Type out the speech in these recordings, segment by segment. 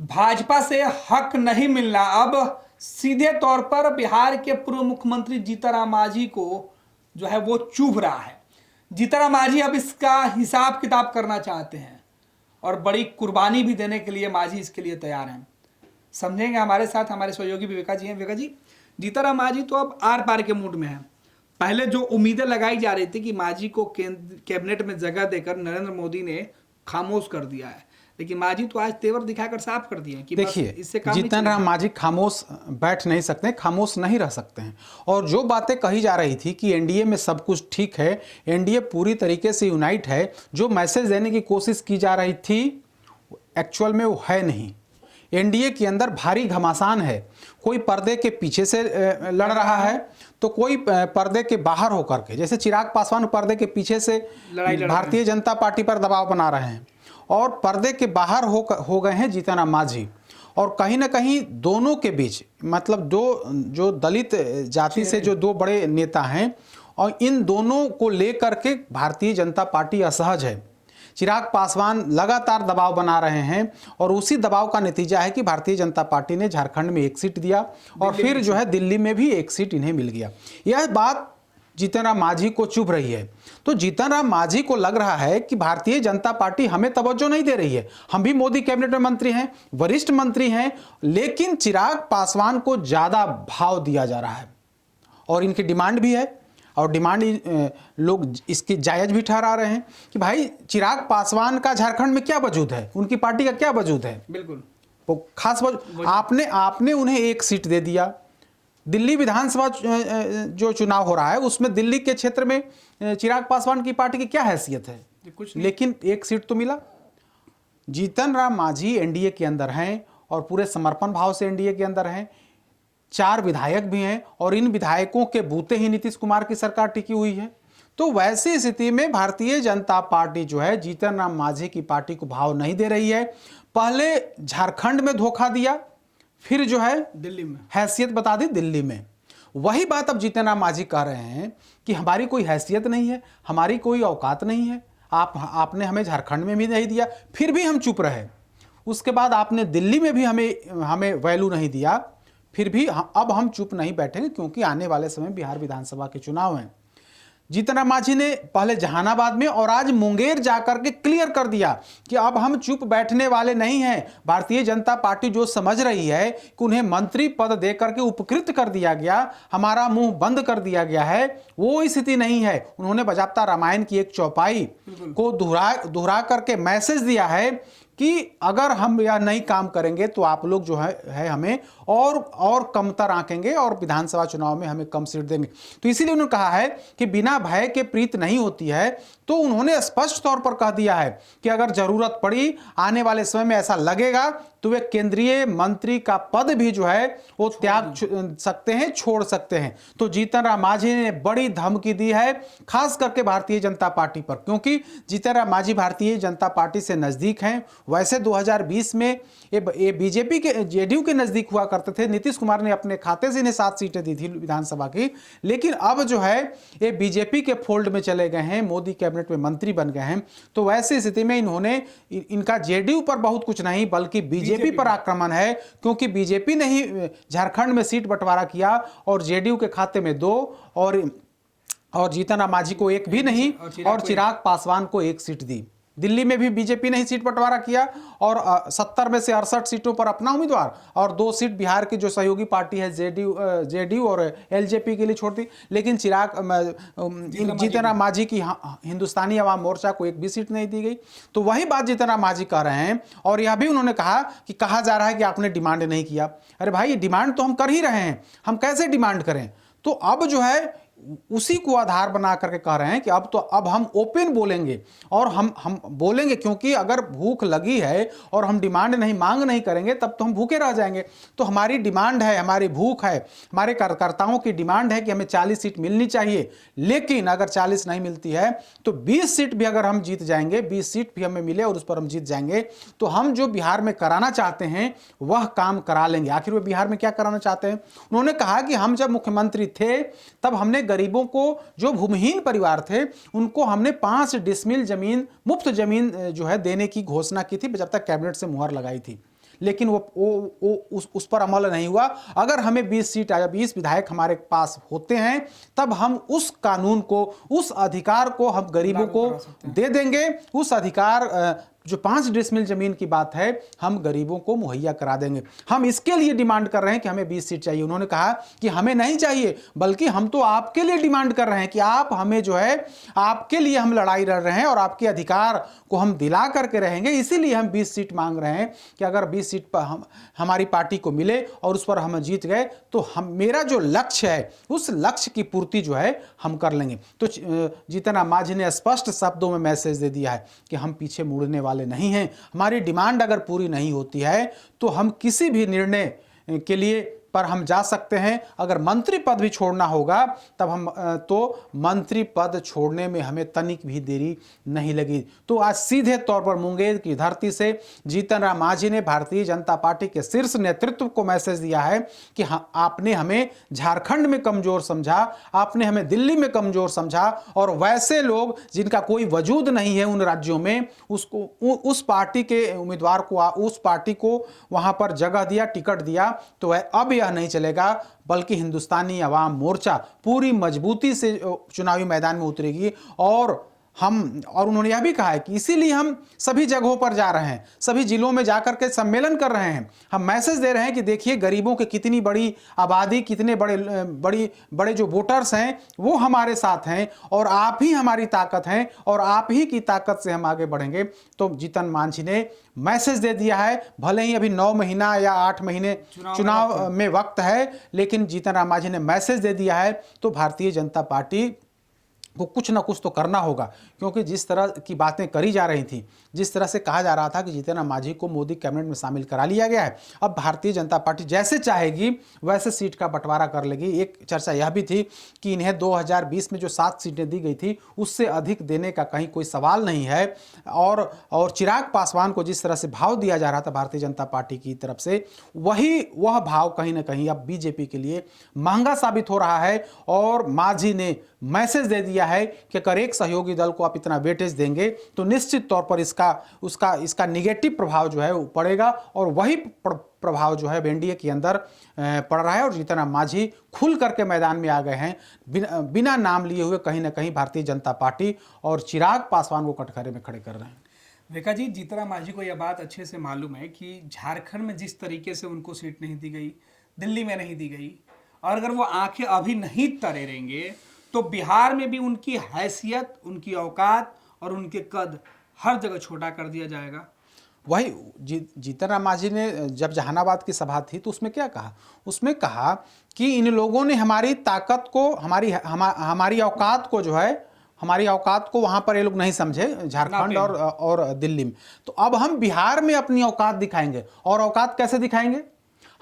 भाजपा से हक नहीं मिलना, अब सीधे तौर पर बिहार के पूर्व मुख्यमंत्री जीतनराम मांझी को जो है वो चुभ रहा है। जीतनराम मांझी अब इसका हिसाब किताब करना चाहते हैं और बड़ी कुर्बानी भी देने के लिए मांझी इसके लिए तैयार हैं। समझेंगे हमारे साथ हमारे सहयोगी विवेका जी हैं। विवेका जी, जीतनराम मांझी तो अब आर पार के मूड में है। पहले जो उम्मीदें लगाई जा रही थी कि मांझी को कैबिनेट में जगह देकर नरेंद्र मोदी ने खामोश कर दिया है, लेकिन मांझी तो आज तेवर दिखाकर साफ कर दिए कि देखिए, इससे काम नहीं जीतनराम चलेगा। मांझी खामोश बैठ नहीं सकते, खामोश नहीं रह सकते हैं। और जो बातें कही जा रही थी कि एनडीए में सब कुछ ठीक है, एनडीए पूरी तरीके से यूनाइट है, जो मैसेज देने की कोशिश की जा रही थी एक्चुअल में वो है नहीं। एनडीए के अंदर भारी घमासान है, कोई पर्दे के पीछे से लड़ रहा है तो कोई पर्दे के बाहर होकर के, जैसे चिराग पासवान पर्दे के पीछे से भारतीय जनता पार्टी पर दबाव बना रहे हैं और पर्दे के बाहर हो गए हैं जीतनराम मांझी। और कहीं ना कहीं दोनों के बीच, मतलब जो दलित जाति से जो दो बड़े नेता हैं, और इन दोनों को लेकर के भारतीय जनता पार्टी असहज है। चिराग पासवान लगातार दबाव बना रहे हैं और उसी दबाव का नतीजा है कि भारतीय जनता पार्टी ने झारखंड में एक सीट दिया और फिर जो है दिल्ली में भी एक सीट इन्हें मिल गया। यह बात जीतनराम मांझी को चुभ रही है। तो जीतनराम मांझी को लग रहा है कि भारतीय जनता पार्टी हमें तवज्जो नहीं दे रही है, हम भी मोदी कैबिनेट में मंत्री हैं, वरिष्ठ मंत्री हैं, लेकिन चिराग पासवान को ज्यादा भाव दिया जा रहा है और इनकी डिमांड भी है। और डिमांड लोग इसकी जायज भी ठहरा रहे हैं कि भाई चिराग पासवान का झारखंड में क्या वजूद है, उनकी पार्टी का क्या वजूद है। बिल्कुल वो खास आपने उन्हें एक सीट दे दिया। दिल्ली विधानसभा जो चुनाव हो रहा है उसमें दिल्ली के क्षेत्र में चिराग पासवान की पार्टी की क्या हैसियत है, कुछ लेकिन एक सीट तो मिला। जीतनराम मांझी एनडीए के अंदर हैं और पूरे समर्पण भाव से एनडीए के अंदर हैं। 4 विधायक भी हैं और इन विधायकों के बूते ही नीतीश कुमार की सरकार टिकी हुई है। तो वैसी स्थिति में भारतीय जनता पार्टी जो है जीतनराम मांझी की पार्टी को भाव नहीं दे रही है। पहले झारखंड में धोखा दिया, फिर जो है दिल्ली में हैसियत बता दी दिल्ली में। वही बात अब जीतनराम मांझी कह रहे हैं कि हमारी कोई हैसियत नहीं है, हमारी कोई औकात नहीं है, आपने हमें झारखंड में भी नहीं दिया, फिर भी हम चुप रहे। उसके बाद आपने दिल्ली में भी हमें वैल्यू नहीं दिया, फिर भी अब हम चुप नहीं बैठेंगे, क्योंकि आने वाले समय बिहार विधानसभा के चुनाव हैं। जीतनराम मांझी ने पहले जहानाबाद में और आज मुंगेर जाकर के क्लियर कर दिया कि अब हम चुप बैठने वाले नहीं हैं। भारतीय जनता पार्टी जो समझ रही है कि उन्हें मंत्री पद देकर के उपकृत कर दिया गया, हमारा मुंह बंद कर दिया गया है, वो स्थिति नहीं है। उन्होंने बजाबता रामायण की एक चौपाई को दोहरा करके मैसेज दिया है कि अगर हम यह नहीं काम करेंगे तो आप लोग जो है हमें और कमतर आंकेंगे और विधानसभा चुनाव में हमें कम सीट देंगे। तो इसीलिए उन्होंने कहा है कि बिना भय के प्रीत नहीं होती है। तो उन्होंने स्पष्ट तौर पर कह दिया है कि अगर जरूरत पड़ी, आने वाले समय में ऐसा लगेगा तो वे केंद्रीय मंत्री का पद भी जो है वो त्याग सकते हैं, छोड़ सकते हैं। तो जीतनराम मांझी ने बड़ी धमकी दी है, खास करके भारतीय जनता पार्टी पर, क्योंकि जीतनराम मांझी भारतीय जनता पार्टी से नजदीक हैं। वैसे 2020 में ये बीजेपी के, जेडीयू के नजदीक हुआ करते थे। नीतीश कुमार ने अपने खाते से इन्हें 7 सीटें दी थी विधानसभा की, लेकिन अब जो है ये बीजेपी के फोल्ड में चले गए हैं, मोदी कैबिनेट में मंत्री बन गए हैं। तो वैसी स्थिति में इनका जेडीयू पर बहुत कुछ नहीं बल्कि बीजेपी पर आक्रमण है, क्योंकि बीजेपी ने ही झारखंड में सीट बंटवारा किया और जेडीयू के खाते में 2 और जीतनराम मांझी को 1 भी नहीं और चिराग पासवान को 1 सीट दी। दिल्ली में भी बीजेपी ने ही सीट बंटवारा किया और 70 में से 68 सीटों पर अपना उम्मीदवार और 2 सीट बिहार की जो सहयोगी पार्टी है जेडीयू और एलजेपी के लिए छोड़ दी। लेकिन जीतनराम मांझी की हिंदुस्तानी अवाम मोर्चा को 1 भी सीट नहीं दी गई। तो वही बात जीतनराम मांझी कह रहे हैं और यह भी उन्होंने कहा कि कहा जा रहा है कि आपने डिमांड नहीं किया। अरे भाई, डिमांड तो हम कर ही रहे हैं, हम कैसे डिमांड करें। तो अब जो है उसी को आधार बना करके कह रहे हैं कि अब हम ओपन बोलेंगे और हम बोलेंगे, क्योंकि अगर भूख लगी है और हम डिमांड नहीं, मांग नहीं करेंगे तब तो हम भूखे रह जाएंगे। तो हमारी डिमांड है, हमारी भूख है, हमारे कार्यकर्ताओं की डिमांड है कि हमें 40 सीट मिलनी चाहिए। लेकिन अगर 40 नहीं मिलती है तो 20 सीट भी अगर हम जीत जाएंगे, 20 सीट भी हमें मिले और उस पर हम जीत जाएंगे, तो हम जो बिहार में कराना चाहते हैं वह काम करा लेंगे। आखिर वे बिहार में क्या कराना चाहते हैं? उन्होंने कहा कि हम जब मुख्यमंत्री थे तब हमने गरीबों को, जो भूमिहीन परिवार थे, उनको हमने 5 डिसमिल जमीन, मुफ्त जमीन जो है देने की घोषणा की थी जब तक कैबिनेट से मुहर लगाई थी। लेकिन उस पर अमल नहीं हुआ। अगर हमें 20 सीट या 20 विधायक हमारे पास होते हैं तब हम उस कानून को, उस अधिकार को हम गरीबों को दे देंगे। उस अधिकार जो 5 डिसमिल जमीन की बात है हम गरीबों को मुहैया करा देंगे। हम इसके लिए डिमांड कर रहे हैं कि हमें 20 सीट चाहिए। उन्होंने कहा कि हमें नहीं चाहिए, बल्कि हम तो आपके लिए डिमांड कर रहे हैं कि आप हमें जो है, आपके लिए हम लड़ाई लड़ रहे हैं और आपके अधिकार को हम दिला करके रहेंगे। इसीलिए हम 20 सीट मांग रहे हैं कि अगर 20 सीट पर हमारी पार्टी को मिले और उस पर हम जीत गए तो मेरा जो लक्ष्य है उस लक्ष्य की पूर्ति जो है हम कर लेंगे। तो जीतन राम मांझी ने स्पष्ट शब्दों में मैसेज दे दिया है कि हम पीछे मुड़ने वाले नहीं हैं। हमारी डिमांड अगर पूरी नहीं होती है तो हम किसी भी निर्णय के लिए पर हम जा सकते हैं। अगर मंत्री पद भी छोड़ना होगा तब हम तो मंत्री पद छोड़ने में हमें तनिक भी देरी नहीं लगी। तो आज सीधे तौर पर मुंगेर की धरती से जीतन राम मांझी ने भारतीय जनता पार्टी के शीर्ष नेतृत्व को मैसेज दिया है कि हाँ, आपने हमें झारखंड में कमजोर समझा, आपने हमें दिल्ली में कमजोर समझा, और वैसे लोग जिनका कोई वजूद नहीं है उन राज्यों में, उसको उस पार्टी के उम्मीदवार को, उस पार्टी को वहां पर जगह दिया, टिकट दिया। तो अब यह नहीं चलेगा, बल्कि हिंदुस्तानी अवाम मोर्चा पूरी मजबूती से चुनावी मैदान में उतरेगी। और उन्होंने यह भी कहा है कि इसीलिए हम सभी जगहों पर जा रहे हैं, सभी जिलों में जाकर के सम्मेलन कर रहे हैं। हम मैसेज दे रहे हैं कि देखिए गरीबों की कितनी बड़ी आबादी, कितने बड़े जो वोटर्स हैं वो हमारे साथ हैं, और आप ही हमारी ताकत हैं, और आप ही की ताकत से हम आगे बढ़ेंगे। तो जीतन मांझी ने मैसेज दे दिया है। भले ही अभी 9 महीना या 8 महीने चुनाव में वक्त है, लेकिन जीतन राम मांझी ने मैसेज दे दिया है। तो भारतीय जनता पार्टी को कुछ ना कुछ तो करना होगा, क्योंकि जिस तरह की बातें करी जा रही थी, जिस तरह से कहा जा रहा था कि जीतन राम मांझी को मोदी कैबिनेट में शामिल करा लिया गया है, अब भारतीय जनता पार्टी जैसे चाहेगी वैसे सीट का बंटवारा कर लेगी। एक चर्चा यह भी थी कि इन्हें 2020 में जो 7 सीटें दी गई थी उससे अधिक देने का कहीं कोई सवाल नहीं है। और चिराग पासवान को जिस तरह से भाव दिया जा रहा था भारतीय जनता पार्टी की तरफ से, वह भाव कहीं ना कहीं अब बीजेपी के लिए महंगा साबित हो रहा है। और मांझी ने मैसेज दे दिया है कि अगर एक सहयोगी दल को आप इतना वेटेज देंगे तो निश्चित तौर पर इसका निगेटिव प्रभाव जो है वो पड़ेगा, और वही प्रभाव जो है एनडीए के अंदर पड़ रहा है। और जीतन राम मांझी खुल करके मैदान में आ गए हैं, बिना नाम लिए हुए कहीं ना कहीं भारतीय जनता पार्टी और चिराग पासवान को कटघरे में खड़े कर रहे हैं। रेखा जी, जीतन राम मांझी को यह बात अच्छे से मालूम है कि झारखंड में जिस तरीके से उनको सीट नहीं दी गई, दिल्ली में नहीं दी गई, और अगर वो आंखें अभी नहीं तरेंगे तो बिहार में भी उनकी हैसियत, उनकी औकात और उनके कद हर जगह छोटा कर दिया जाएगा। वही जीतन राम मांझी ने जब जहानाबाद की सभा थी तो उसमें क्या कहा? उसमें कहा कि इन लोगों ने हमारी ताकत को, हमारी औकात को जो है, हमारी औकात को वहां पर ये लोग नहीं समझे, झारखंड और दिल्ली में। तो अब हम बिहार में अपनी औकात दिखाएंगे। और औकात कैसे दिखाएंगे?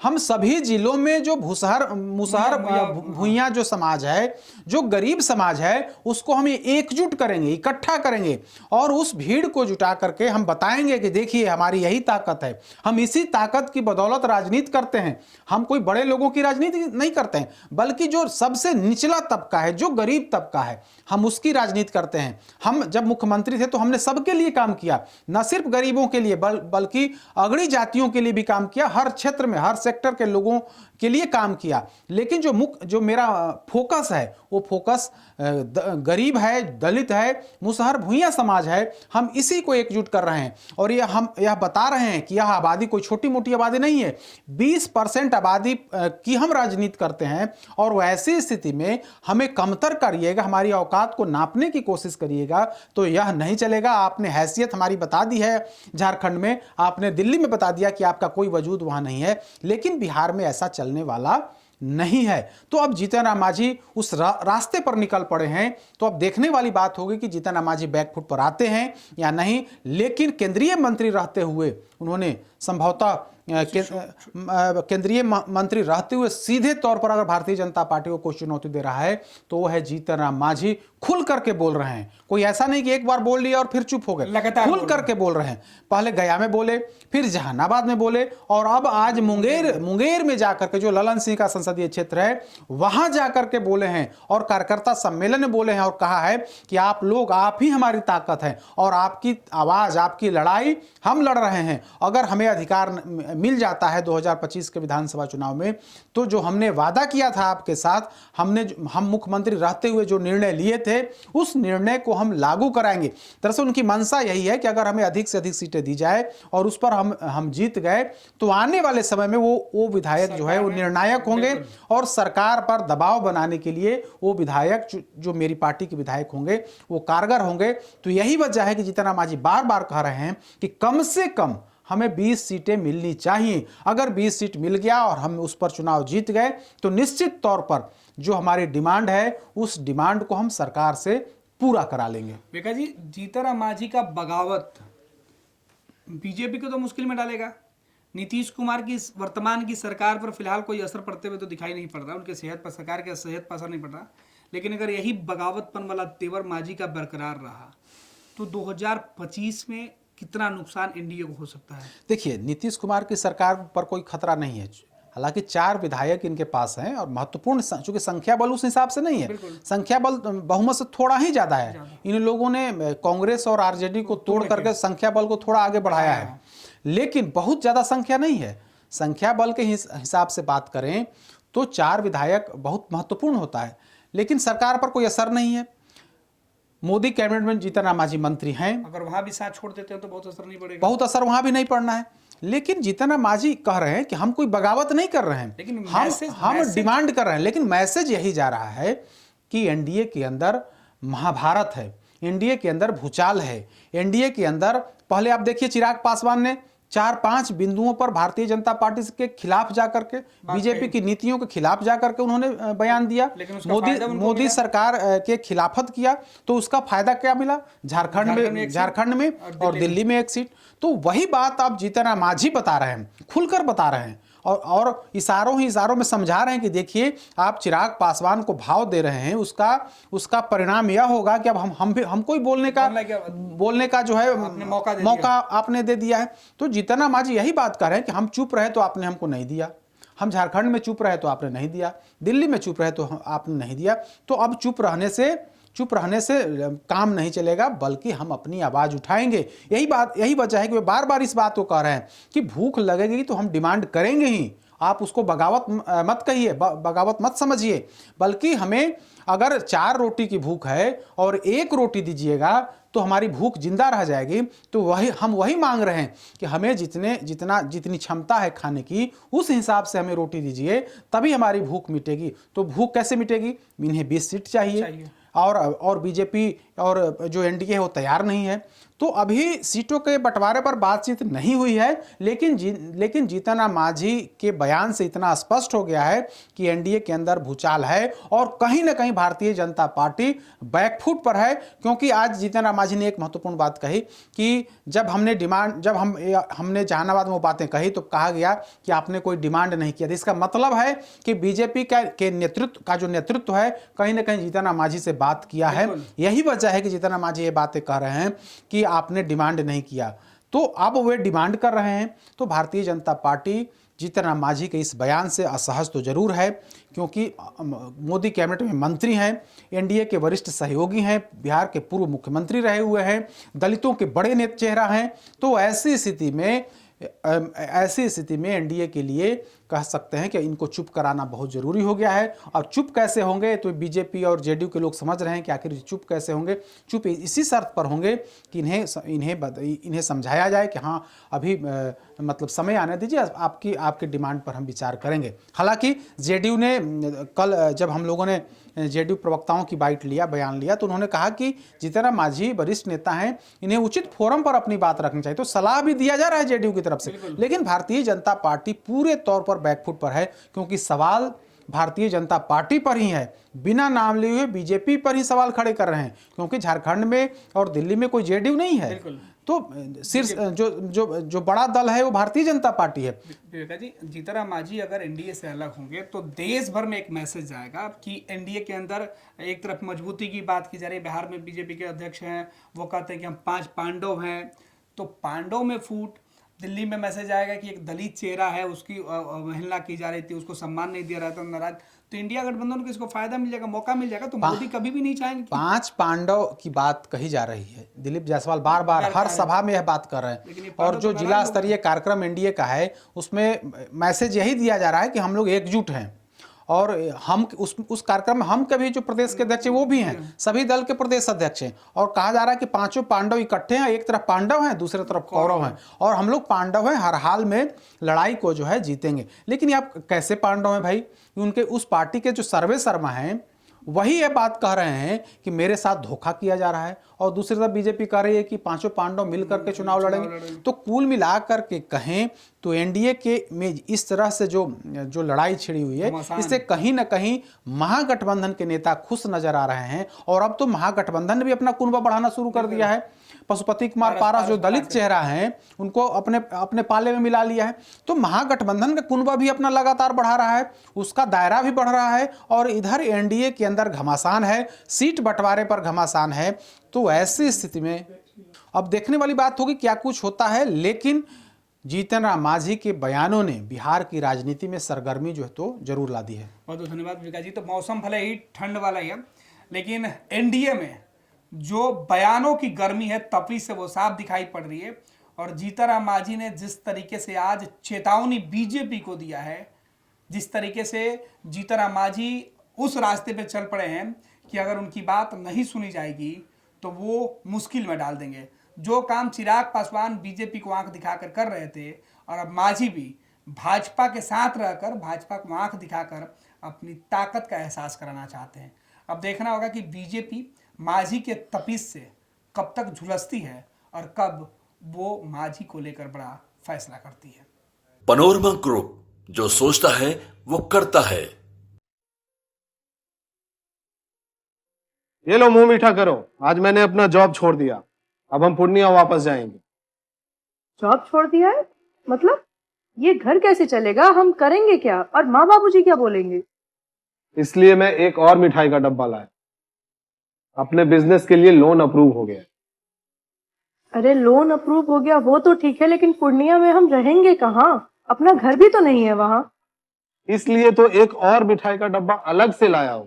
हम सभी जिलों में जो मुसहर भूइयां जो समाज है, जो गरीब समाज है, उसको हम एकजुट करेंगे, इकट्ठा करेंगे, और उस भीड़ को जुटा करके हम बताएंगे कि देखिए हमारी यही ताकत है। हम इसी ताकत की बदौलत राजनीति करते हैं। हम कोई बड़े लोगों की राजनीति नहीं करते हैं, बल्कि जो सबसे निचला तबका है, जो गरीब तबका है, हम उसकी राजनीति करते हैं। हम जब मुख्यमंत्री थे तो हमने सबके लिए काम किया, न सिर्फ गरीबों के लिए बल्कि अगड़ी जातियों के लिए भी काम किया। हर क्षेत्र में, हर सेक्टर के लोगों के लिए काम किया। लेकिन जो मेरा फोकस है वो फोकस गरीब है, दलित है, मुसहर भूइयां समाज है। हम इसी को एकजुट कर रहे हैं, और हम यह बता रहे हैं कि यह आबादी कोई छोटी मोटी आबादी नहीं है। 20% आबादी की हम राजनीति करते हैं, और वैसी स्थिति में हमें कमतर करिएगा, हमारी औकात को नापने की कोशिश करिएगा तो यह नहीं चलेगा। आपने हैसियत हमारी बता दी है झारखंड में, आपने दिल्ली में बता दिया कि आपका कोई वजूद वहां नहीं है, लेकिन बिहार में ऐसा चलने वाला नहीं है। तो अब जीतन राम मांझी उस रास्ते पर निकल पड़े हैं। तो अब देखने वाली बात होगी कि जीतन राम मांझी बैकफुट पर आते हैं या नहीं। लेकिन केंद्रीय मंत्री रहते हुए उन्होंने संभवतः केंद्रीय मंत्री रहते हुए सीधे तौर पर अगर भारतीय जनता पार्टी को कोई चुनौती दे रहा है तो वो है जीतन राम मांझी। खुल करके बोल रहे हैं, कोई ऐसा नहीं कि एक बार बोल लिया और फिर चुप हो गए, लगातार खुल करके बोल रहे हैं। पहले गया में बोले, फिर जहानाबाद में बोले, और अब आज मुंगेर में जाकर के, जो ललन सिंह का संसदीय क्षेत्र है, वहां जाकर के बोले हैं, और कार्यकर्ता सम्मेलन में बोले हैं, और कहा है कि आप लोग, आप ही हमारी ताकत है, और आपकी आवाज, आपकी लड़ाई हम लड़ रहे हैं, अगर हमें अधिकार मिल जाता है 2025 के विधानसभा चुनाव में, तो जो हमने वादा किया था आपके साथ, हम मुख्यमंत्री रहते हुए जो निर्णय लिए थे, उस निर्णय को हम लागू कराएंगे। दरअसल उनकी मंशा यही है कि अगर हमें अधिक से अधिक सीटें दी जाए और उस पर हम जीत गए, तो आने वाले समय में वो विधायक जो है वो निर्णायक होंगे और सरकार पर दबाव बनाने के लिए वो विधायक जो मेरी पार्टी के विधायक होंगे वो कारगर होंगे। तो यही वजह है कि जीतन राम मांझी बार बार कह रहे हैं कि कम से कम हमें 20 सीटें मिलनी चाहिए। अगर 20 सीट मिल गया और हम उस पर चुनाव जीत गए, तो निश्चित तौर पर जो हमारी डिमांड है उस डिमांड को हम सरकार से पूरा करा लेंगे। विकास जी, जीतन राम मांझी का बगावत बीजेपी को तो मुश्किल में डालेगा। नीतीश कुमार की वर्तमान की सरकार पर फिलहाल कोई असर पड़ते हुए तो दिखाई नहीं पड़ रहा, उनके सेहत पर, सरकार के सेहत पर असर नहीं पड़ रहा। लेकिन अगर यही बगावतपन वाला तेवर मांझी का बरकरार रहा तो 2025 में कितना नुकसान एनडीए को हो सकता है? देखिए, नीतीश कुमार की सरकार पर कोई खतरा नहीं है। हालांकि 4 विधायक इनके पास हैं और महत्वपूर्ण, चूंकि संख्या बल उस हिसाब से नहीं है, संख्या बल बहुमत से थोड़ा ही ज्यादा है। इन लोगों ने कांग्रेस और आरजेडी को तोड़ करके संख्या बल को थोड़ा आगे बढ़ाया है, लेकिन बहुत ज्यादा संख्या नहीं है। संख्या बल के हिसाब से बात करें तो 4 विधायक बहुत महत्वपूर्ण होता है, लेकिन सरकार पर कोई असर नहीं है। मोदी कैबिनेट में जीतन राम मांझी मंत्री हैं, अगर वहां भी साथ छोड़ देते हैं तो बहुत असर नहीं पड़ेगा। बहुत असर वहां भी नहीं पड़ना है। लेकिन जीतन राम मांझी कह रहे हैं कि हम कोई बगावत नहीं कर रहे हैं, लेकिन हम डिमांड कर रहे हैं। लेकिन मैसेज यही जा रहा है कि एनडीए के अंदर महाभारत है, एनडीए के अंदर भूचाल है। एनडीए के अंदर पहले आप देखिए, चिराग पासवान ने 4-5 बिंदुओं पर भारतीय जनता पार्टी के खिलाफ जाकर के, बीजेपी की नीतियों के खिलाफ जाकर के उन्होंने बयान दिया। मोदी सरकार के खिलाफत किया, तो उसका फायदा क्या मिला? झारखंड में और दिल्ली में 1 सीट। तो वही बात आप जीतन राम मांझी बता रहे हैं, खुलकर बता रहे हैं और इशारों में समझा रहे हैं कि देखिए, आप चिराग पासवान को भाव दे रहे हैं, उसका परिणाम यह होगा कि अब हमको ही बोलने का जो है मौका आपने दे दिया है। तो जीतन राम मांझी यही बात कर रहे हैं कि हम चुप रहे तो आपने हमको नहीं दिया, हम झारखंड में चुप रहे तो आपने नहीं दिया, दिल्ली में चुप रहे तो आपने नहीं दिया। तो अब चुप रहने से काम नहीं चलेगा, बल्कि हम अपनी आवाज उठाएंगे। यही वजह है कि वे बार बार इस बात को कह रहे हैं कि भूख लगेगी तो हम डिमांड करेंगे ही। आप उसको बगावत मत कहिए, बगावत मत समझिए, बल्कि हमें अगर 4 रोटी की भूख है और 1 रोटी दीजिएगा तो हमारी भूख जिंदा रह जाएगी। तो हम वही मांग रहे हैं कि हमें जितनी क्षमता है खाने की, उस हिसाब से हमें रोटी दीजिए, तभी हमारी भूख मिटेगी। तो भूख कैसे मिटेगी? इन्हें 20 सीट चाहिए और बीजेपी और जो एनडीए है वो तैयार नहीं है। तो अभी सीटों के बंटवारे पर बातचीत नहीं हुई है, लेकिन जीतन राम मांझी के बयान से इतना स्पष्ट हो गया है कि एनडीए के अंदर भूचाल है और कहीं ना कहीं भारतीय जनता पार्टी बैकफुट पर है। क्योंकि आज जीतन राम मांझी ने एक महत्वपूर्ण बात कही कि जब हमने जहानाबाद में वो बातें कही तो कहा गया कि आपने कोई डिमांड नहीं किया। इसका मतलब है कि बीजेपी के नेतृत्व का जो नेतृत्व है, कहीं ना कहीं जीतन राम मांझी से बात किया है। यही वजह है कि जीतन राम मांझी ये बातें कह रहे हैं कि आपने डिमांड नहीं किया। तो अब वे डिमांड कर रहे हैं। तो भारतीय जनता पार्टी जीतन राम मांझी के इस बयान से असहज तो जरूर है, क्योंकि मोदी कैबिनेट में मंत्री हैं, एनडीए के वरिष्ठ सहयोगी हैं, बिहार के पूर्व मुख्यमंत्री रहे हुए हैं, दलितों के बड़े चेहरा हैं। तो ऐसी स्थिति में एनडीए के लिए कह सकते हैं कि इनको चुप कराना बहुत जरूरी हो गया है। और चुप कैसे होंगे? तो बीजेपी और जेडीयू के लोग समझ रहे हैं कि आखिर चुप कैसे होंगे। चुप इसी शर्त पर होंगे कि इन्हें समझाया जाए कि हाँ, अभी मतलब समय आने दीजिए, आपकी डिमांड पर हम विचार करेंगे। हालांकि जेडीयू ने कल जब हम लोगों ने जेडीयू प्रवक्ताओं की बयान लिया तो उन्होंने कहा कि जीतन राम मांझी वरिष्ठ नेता हैं, इन्हें उचित फोरम पर अपनी बात रखनी चाहिए। तो सलाह भी दिया जा रहा है जेडीयू की तरफ से, लेकिन भारतीय जनता पार्टी पूरे तौर पर बैकफुट पर है, क्योंकि सवाल भारतीय जनता पार्टी पर ही है, बिना नाम लिए हुए बीजेपी पर ही सवाल खड़े कर रहे हैं, क्योंकि झारखंड में और दिल्ली में कोई जेडीयू नहीं है। तो शीर्ष जो बड़ा दल है वो भारतीय जनता पार्टी है। विवेका जी, जीतन राम मांझी अगर एनडीए से अलग होंगे तो देश भर में एक मैसेज जाएगा कि एनडीए के अंदर एक तरफ मजबूती की बात की जा रही है। बिहार में बीजेपी के अध्यक्ष हैं, वो कहते हैं कि हम 5 पांडव हैं, तो पांडव में फूट, दिल्ली में मैसेज आएगा कि एक दलित चेहरा है, उसकी अवहेलना की जा रही थी, उसको सम्मान नहीं दिया रहा था, नाराज, तो इंडिया गठबंधन को इसको फायदा मिल जाएगा, मौका मिल जाएगा। तो मोदी कभी भी नहीं चाहेंगे। 5 पांडव की बात कही जा रही है। दिलीप जायसवाल बार बार हर सभा में यह बात कर रहे हैं। और जो जिला स्तरीय कार्यक्रम एनडीए का है उसमें मैसेज यही दिया जा रहा है कि हम लोग एकजुट हैं, और हम उस कार्यक्रम में हम के भी जो प्रदेश के अध्यक्ष हैं वो भी हैं, सभी दल के प्रदेश अध्यक्ष हैं। और कहा जा रहा है कि 5 पांडव इकट्ठे हैं, एक तरफ पांडव हैं, दूसरी तरफ कौरव हैं, और हम लोग पांडव हैं, हर हाल में लड़ाई को जो है जीतेंगे। लेकिन आप कैसे पांडव हैं भाई? उनके उस पार्टी के जो सर्वे शर्मा हैं वही ये बात कह रहे हैं कि मेरे साथ धोखा किया जा रहा है, और दूसरी तरफ बीजेपी कह रही है कि 5 पांडव मिलकर के चुनाव लड़ेंगे। तो कुल मिलाकर के कहें तो एनडीए के में इस तरह से जो लड़ाई छिड़ी हुई है, इससे कहीं ना कहीं महागठबंधन के नेता खुश नजर आ रहे हैं। और अब तो महागठबंधन ने भी अपना कुनबा बढ़ाना शुरू कर दिया है। पशुपति कुमार पारस जो दलित चेहरा हैं उनको अपने पाले में मिला लिया है। तो महागठबंधन का कुनबा भी अपना लगातार बढ़ा रहा है, उसका दायरा भी बढ़ रहा है, और इधर एनडीए के अंदर घमासान है, सीट बंटवारे पर घमासान है। तो ऐसी स्थिति में अब देखने वाली बात होगी क्या कुछ होता है। लेकिन जीतन राम मांझी के बयानों ने बिहार की राजनीति में सरगर्मी जो है तो जरूर ला दी है। बहुत बहुत धन्यवाद विकास जी। तो मौसम भले ही ठंड वाला ही है, लेकिन एनडीए में जो बयानों की गर्मी है, तपीस से वो साफ दिखाई पड़ रही है। और जीतन राम मांझी ने जिस तरीके से आज चेतावनी बीजेपी को दिया है, जिस तरीके से जीतन राम मांझी उस रास्ते पे चल पड़े हैं कि अगर उनकी बात नहीं सुनी जाएगी तो वो मुश्किल में डाल देंगे। जो काम चिराग पासवान बीजेपी को आंख दिखाकर कर रहे थे, और अब मांझी भी भाजपा के साथ रहकर भाजपा को आंख दिखाकर अपनी ताकत का एहसास कराना चाहते हैं। अब देखना होगा कि बीजेपी मांझी के तपीस से कब तक झुलसती है और कब वो मांझी को लेकर बड़ा फैसला करती है। पैनोरमा ग्रुप, जो सोचता है वो करता है। ये लो मुंह मीठा करो, आज मैंने अपना जॉब छोड़ दिया, अब हम पूर्णिया वापस जाएंगे। जॉब छोड़ दिया है? मतलब ये घर कैसे चलेगा? हम करेंगे क्या? और माँ बाबूजी क्या बोलेंगे? इसलिए मैं एक और मिठाई का डब्बा लाया। अपने बिजनेस के लिए लोन अप्रूव हो गया। अरे लोन अप्रूव हो गया वो तो ठीक है, लेकिन पूर्णिया में हम रहेंगे कहाँ? अपना घर भी तो नहीं है वहां। इसलिए तो एक और मिठाई का डब्बा अलग से लाया हूं।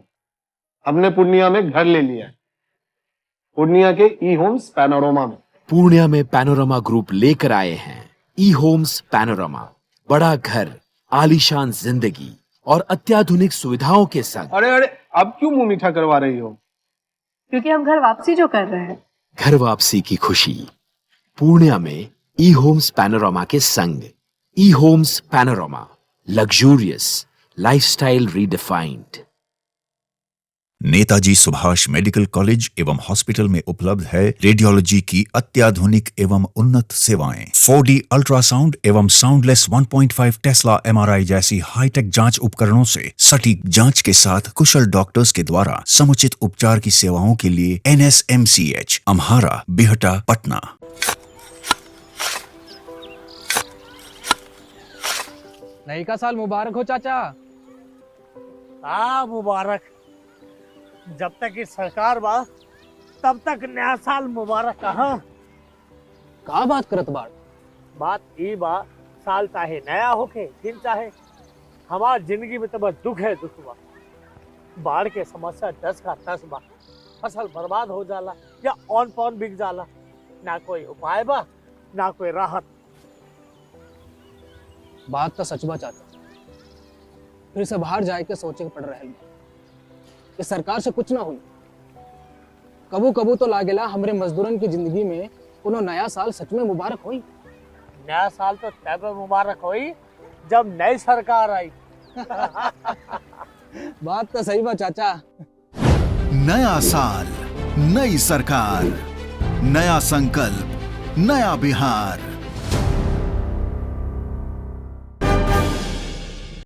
हमने पूर्णिया में घर ले लिया है, पूर्णिया के ई होम्स पैनोरमा में। पूर्णिया में पैनोरमा ग्रुप लेकर आए हैं ई होम्स पैनोरमा। बड़ा घर, आलीशान जिंदगी और अत्याधुनिक सुविधाओं के संग। अरे अब क्यों मुंह मीठा करवा रही हो? क्योंकि हम घर वापसी जो कर रहे हैं। घर वापसी की खुशी पूर्णिया में ई होम्स पैनोरमा के संग। E homes panorama, luxurious lifestyle redefined. Netaji Subhash medical college एवं हॉस्पिटल में उपलब्ध है रेडियोलॉजी की अत्याधुनिक एवं उन्नत सेवाएं। 4D अल्ट्रासाउंड एवं साउंडलेस 1.5 टेस्ला एमआरआई जैसी हाईटेक जांच उपकरणों से सटीक जांच के साथ कुशल डॉक्टर्स के द्वारा समुचित उपचार की सेवाओं के लिए NSMCH, अम्हारा, बिहटा, पटना। नई का साल मुबारक हो चाचा। मुबारक। जब तक इस सरकार बा तब तक नया साल मुबारक। का बात करत बाड़? बात ई बा, साल चाहे नया होके दिन चाहे, हमार जिंदगी में तो बस दुख है, दुख बा। बाढ़ के समस्या 10 का 10 बा। फसल बर्बाद हो जाला या ऑन पॉन बिक जाला, ना कोई उपाय बा ना कोई राहत। बात तो सच बा चाचा, फिर से बाहर जाए के सोचे पड़ रहे हैं। इस सरकार से कुछ ना हुई। कबू कबू तो लागेला हमरे मजदूरन की जिंदगी में कोनो नया साल सच में मुबारक होई। नया साल तो तब मुबारक होई जब नई सरकार आई। बात तो सही बा चाचा। नया साल, नई सरकार, नया संकल्प, नया बिहार।